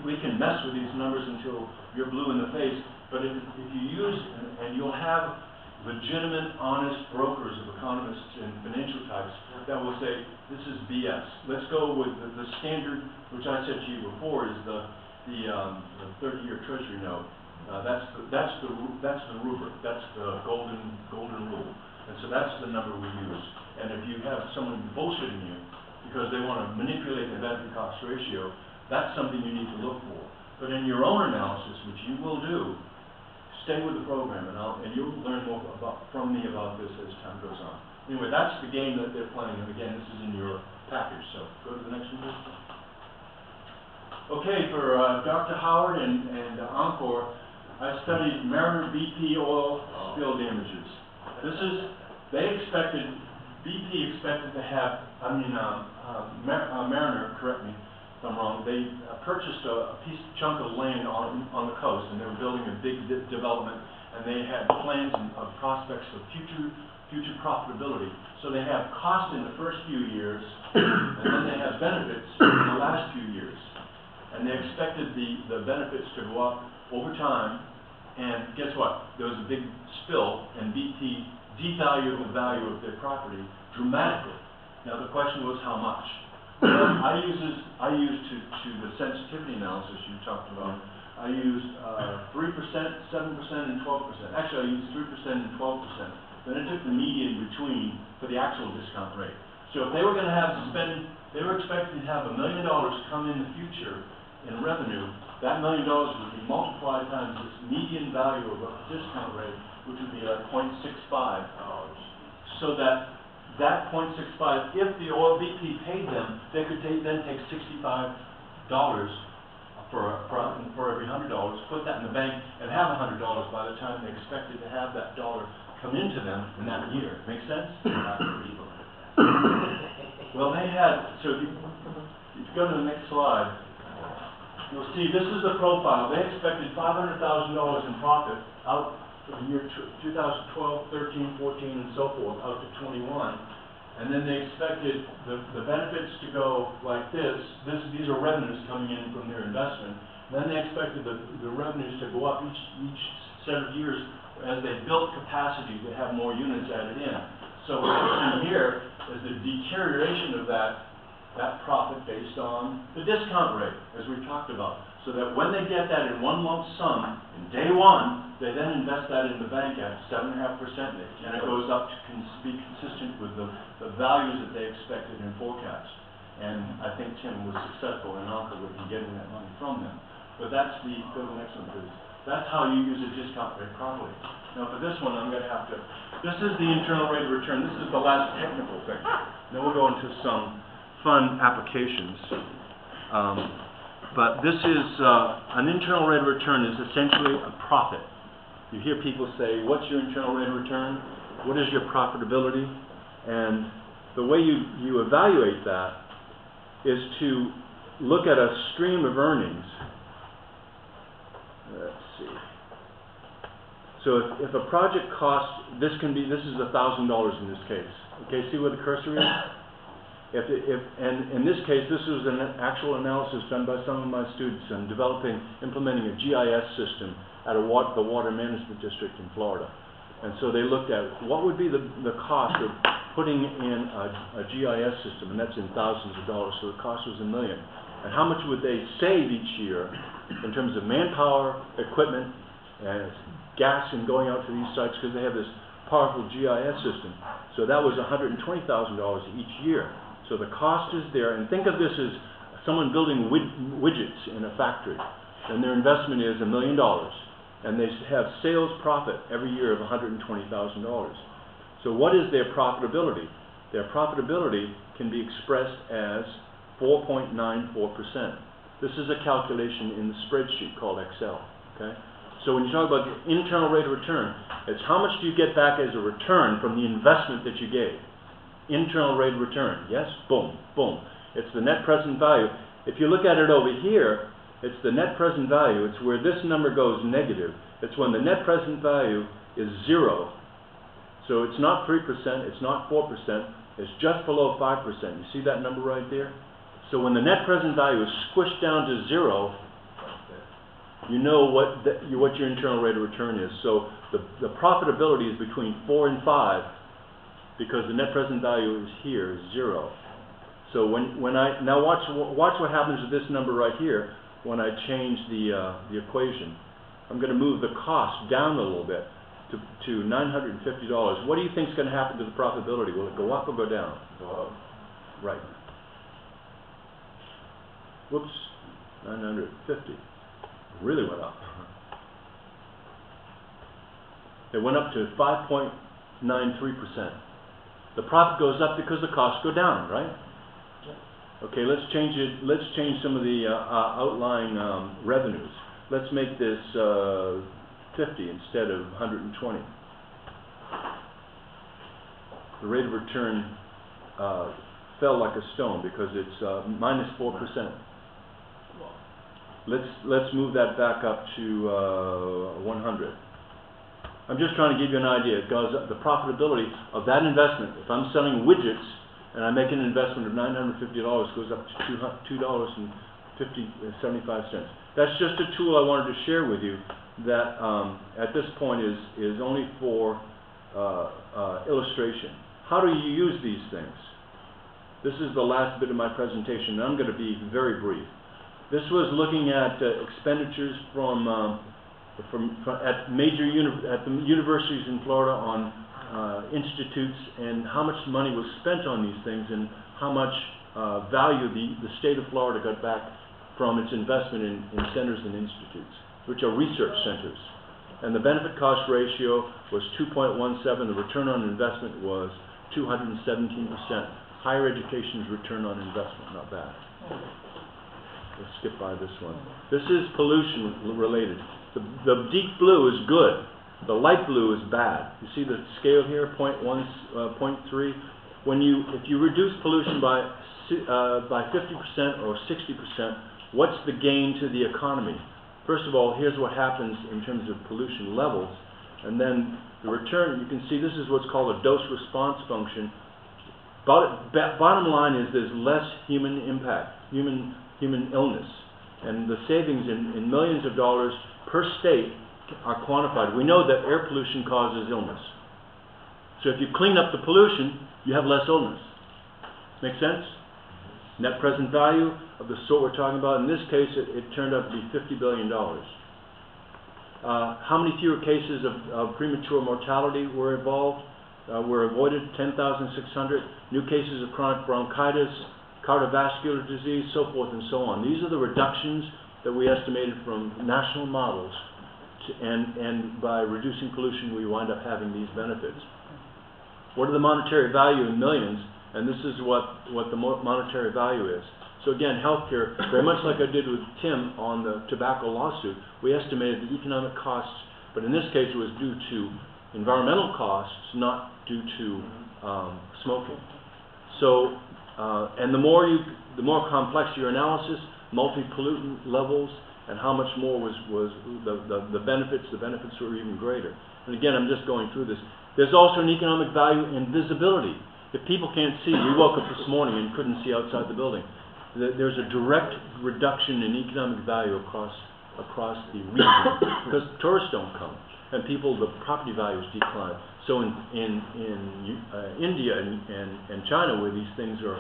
We can mess with these numbers until you're blue in the face, but if you use, and you'll have legitimate, honest brokers of economists and financial types that will say, this is BS. Let's go with the standard, which I said to you before, is the 30-year Treasury note. That's the rubric. That's the golden rule. And so that's the number we use. And if you have someone bullshitting you because they want to manipulate the benefit cost ratio, that's something you need to look for. But in your own analysis, which you will do, stay with the program, and you'll learn more from me about this as time goes on. Anyway, that's the game that they're playing, and again, this is in your package, so go to the next one. Okay, for Dr. Howard and Encore, I studied Mariner BP oil spill damages. BP expected to have, Mariner, correct me if I'm wrong, they purchased a chunk of land on the coast, and they were building a big development, and they had plans of prospects of future profitability. So they have cost in the first few years, and then they have benefits in the last few years. And they expected the benefits to go up over time, and guess what? There was a big spill, and BP devalued the value of their property dramatically. Now the question was how much? I used to the sensitivity analysis you talked about. I used 3%, 7%, and 12%. Actually, I used 3% and 12%. Then I took the median between for the actual discount rate. So if they were going to they were expecting to have $1 million come in the future in revenue. That $1 million would be multiplied times this median value of a discount rate, which would be like 0.65. So that 0.65, if the oil BP paid them, they could then take $65 for every $100, put that in the bank, and have $100 by the time they expected to have that dollar come into them in that year. Make sense? Well, they had, so if you go to the next slide, you'll see this is the profile. They expected $500,000 in profit out for the year 2012, 13, 14, and so forth, out to 21. And then they expected the benefits to go like this. These are revenues coming in from their investment. Then they expected the revenues to go up each set of years as they built capacity to have more units added in. So what we're seeing here is the deterioration of that profit based on the discount rate, as we talked about. So that when they get that in one lump sum, in day one, they then invest that in the bank at 7.5%, and it goes up to be consistent with the values that they expected in forecast. And I think Tim was successful in Encore in getting that money from them. But go to the next one, please. That's how you use a discount rate properly. Now for this one, I'm going to have to, this is the internal rate of return. This is the last technical thing. Then we'll go into some fun applications. But this is, an internal rate of return is essentially a profit. You hear people say, what's your internal rate of return? What is your profitability? And the way you evaluate that is to look at a stream of earnings. Let's see. So if a project costs, this is $1,000 in this case. Okay, see where the cursor is? And in this case, this was an actual analysis done by some of my students in implementing a GIS system at the Water Management District in Florida. And so they looked at what would be the cost of putting in a GIS system, and that's in thousands of dollars, so the cost was $1 million. and how much would they save each year in terms of manpower, equipment, and gas and going out to these sites, because they have this powerful GIS system. So that was $120,000 each year. So the cost is there, and think of this as someone building widgets in a factory, and their investment is $1 million, and they have sales profit every year of $120,000. So what is their profitability? Their profitability can be expressed as 4.94%. This is a calculation in the spreadsheet called Excel, okay? So when you talk about the internal rate of return, it's how much do you get back as a return from the investment that you gave. Internal rate of return, yes? Boom, boom. It's the net present value. If you look at it over here, it's the net present value. It's where this number goes negative. It's when the net present value is 0. So it's not 3%, it's not 4%, it's just below 5%. You see that number right there? So when the net present value is squished down to 0, you know what your internal rate of return is. So the profitability is between 4 and 5, because the net present value is here, is 0. So now watch what happens with this number right here when I change the equation. I'm going to move the cost down a little bit to $950. What do you think is going to happen to the profitability? Will it go up or go down? Go up. Right. Whoops, 950. Really went up. It went up to 5.93%. The profit goes up because the costs go down, right? Okay, let's change it. Let's change some of the outlying revenues. Let's make this 50 instead of 120. The rate of return fell like a stone because it's minus 4%. Let's move that back up to 100. I'm just trying to give you an idea. It goes up, the profitability of that investment. If I'm selling widgets and I make an investment of $950, goes up to $2.75. That's just a tool I wanted to share with you that at this point is only for illustration. How do you use these things? This is the last bit of my presentation, and I'm going to be very brief. This was looking at expenditures at the universities in Florida on institutes, and how much money was spent on these things, and how much value the state of Florida got back from its investment in centers and institutes, which are research centers. And the benefit cost ratio was 2.17. The return on investment was 217%. Higher education's return on investment, not bad. Let's skip by this one. This is pollution related. The deep blue is good. The light blue is bad. You see the scale here, 0.3. If you reduce pollution by 50% or 60%, what's the gain to the economy? First of all, here's what happens in terms of pollution levels, and then the return. You can see this is what's called a dose-response function. Bottom line is there's less human impact, human illness, and the savings in millions of dollars per state are quantified. We know that air pollution causes illness. So if you clean up the pollution, you have less illness. Make sense? Net present value of the sort we're talking about, in this case, it turned out to be $50 billion. How many fewer cases of premature mortality were avoided? 10,600. New cases of chronic bronchitis, cardiovascular disease, so forth and so on. These are the reductions that we estimated from national models, and by reducing pollution, we wind up having these benefits. What are the monetary value in millions? And this is what the monetary value is. So again, healthcare, very much like I did with Tim on the tobacco lawsuit, we estimated the economic costs, but in this case it was due to environmental costs, not due to smoking. So, and the more complex your analysis, multi-pollutant levels, and how much more was the benefits were even greater. And again, I'm just going through this. There's also an economic value in visibility. If people can't see, we woke up this morning and couldn't see outside the building. There's a direct reduction in economic value across the region because tourists don't come, and the property values decline. So in India and China, where these things are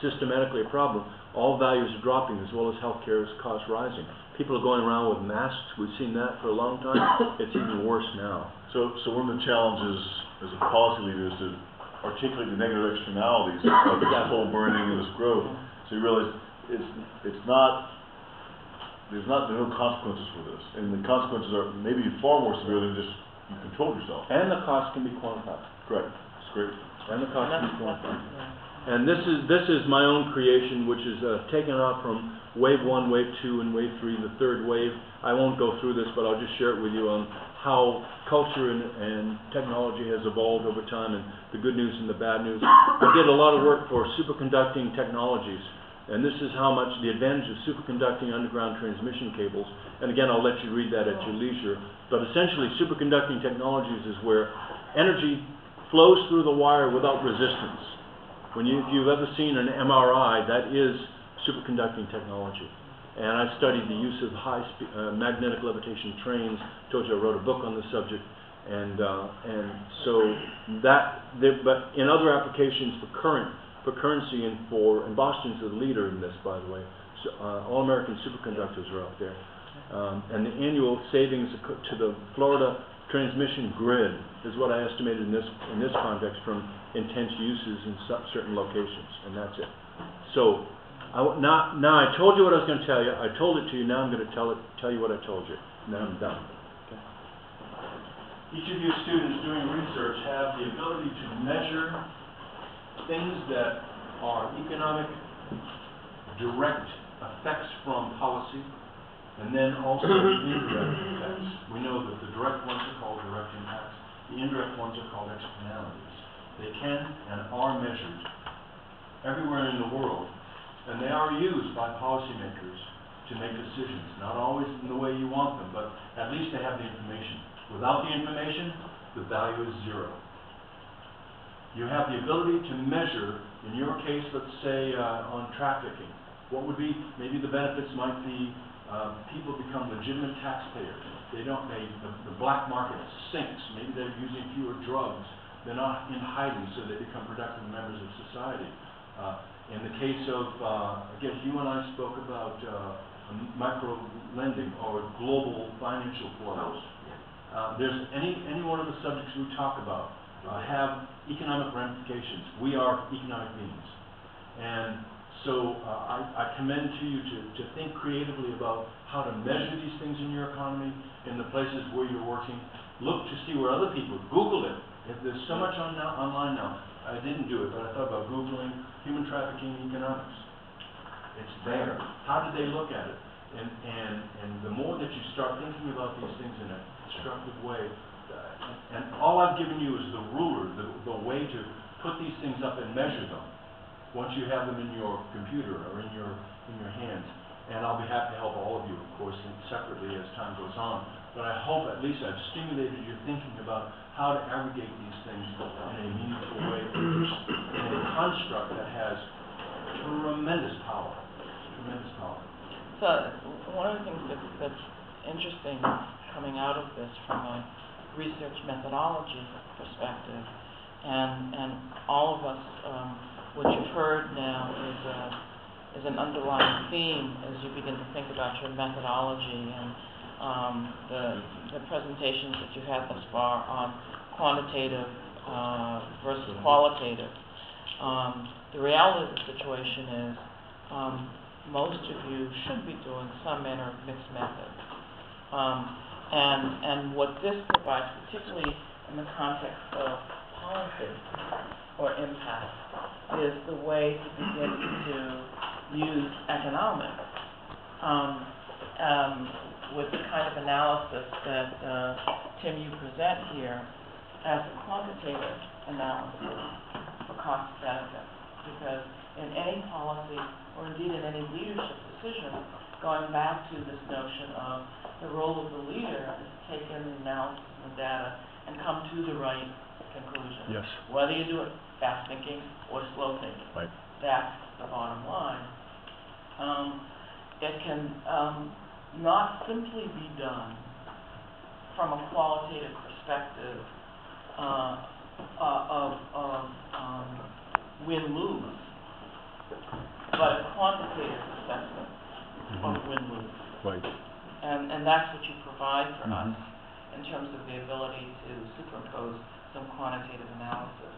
systematically a problem, all values are dropping, as well as healthcare costs rising. People are going around with masks. We've seen that for a long time. It's even worse now. So one of the challenges as a policy leader is to articulate the negative externalities of this coal burning and this growth. So you realize there's no consequences for this, and the consequences are maybe far more severe than just you control yourself. And the cost can be quantified. Correct. It's great. And the cost can be quantified. And this is my own creation, which is taken out from wave 1, wave 2, and wave 3, the third wave. I won't go through this, but I'll just share it with you on how culture and technology has evolved over time, and the good news and the bad news. I did a lot of work for superconducting technologies, and this is how much the advantage of superconducting underground transmission cables. And again, I'll let you read that at your leisure. But essentially, superconducting technologies is where energy flows through the wire without resistance. If you've ever seen an MRI, that is superconducting technology. And I studied the use of magnetic levitation trains. Told you I wrote a book on the subject. But in other applications for currency and Boston's the leader in this, by the way. So, all American superconductors are out there. And the annual savings to the Florida transmission grid is what I estimated in this context from intense uses in certain locations, and that's it. So now I told you what I was going to tell you. I told it to you. Now I'm going to tell you what I told you. Now I'm done. Okay. Each of you students doing research have the ability to measure things that are economic direct effects from policy, and then also the indirect effects. We know that the direct ones are called direct impacts. The indirect ones are called externalities. They can and are measured everywhere in the world, and they are used by policymakers to make decisions. Not always in the way you want them, but at least they have the information. Without the information, the value is zero. You have the ability to measure, in your case, let's say on trafficking. What would be, maybe the benefits might be people become legitimate taxpayers. The black market sinks. Maybe they're using fewer drugs. They're not in hiding, so they become productive members of society. In the case of, I guess you and I spoke about micro lending or global financial flows. There's any one of the subjects we talk about have economic ramifications. We are economic beings. And so I commend to you to think creatively about how to measure these things in your economy, in the places where you're working. Look to see where other people, Google it. If there's so much online now. I didn't do it, but I thought about Googling human trafficking economics. It's there. How did they look at it? And the more that you start thinking about these things in a constructive way, and all I've given you is the ruler, the way to put these things up and measure them. Once you have them in your computer or in your hands, and I'll be happy to help all of you, of course, separately as time goes on. But I hope at least I've stimulated your thinking about how to aggregate these things in a meaningful way, in a construct that has tremendous power. Tremendous power. So one of the things that's interesting coming out of this from a research methodology perspective, and all of us, what you've heard now is an underlying theme as you begin to think about your methodology and the presentations that you've had thus far on quantitative versus qualitative. The reality of the situation is most of you should be doing some manner of mixed method. And what this provides, particularly in the context of policy or impact, is the way to begin to use economics with the kind of analysis that Tim, you present here as a quantitative analysis for cost benefit. Because in any policy, or indeed in any leadership decision, going back to this notion of the role of the leader is to take in the analysis of the data and come to the right conclusion. Yes. Whether you do it fast thinking or slow thinking. Right. That's the bottom line. It can not simply be done from a qualitative perspective of win-lose. but a quantitative assessment on win-lose. Right. And that's what you provide for us in terms of the ability to superimpose some quantitative analysis.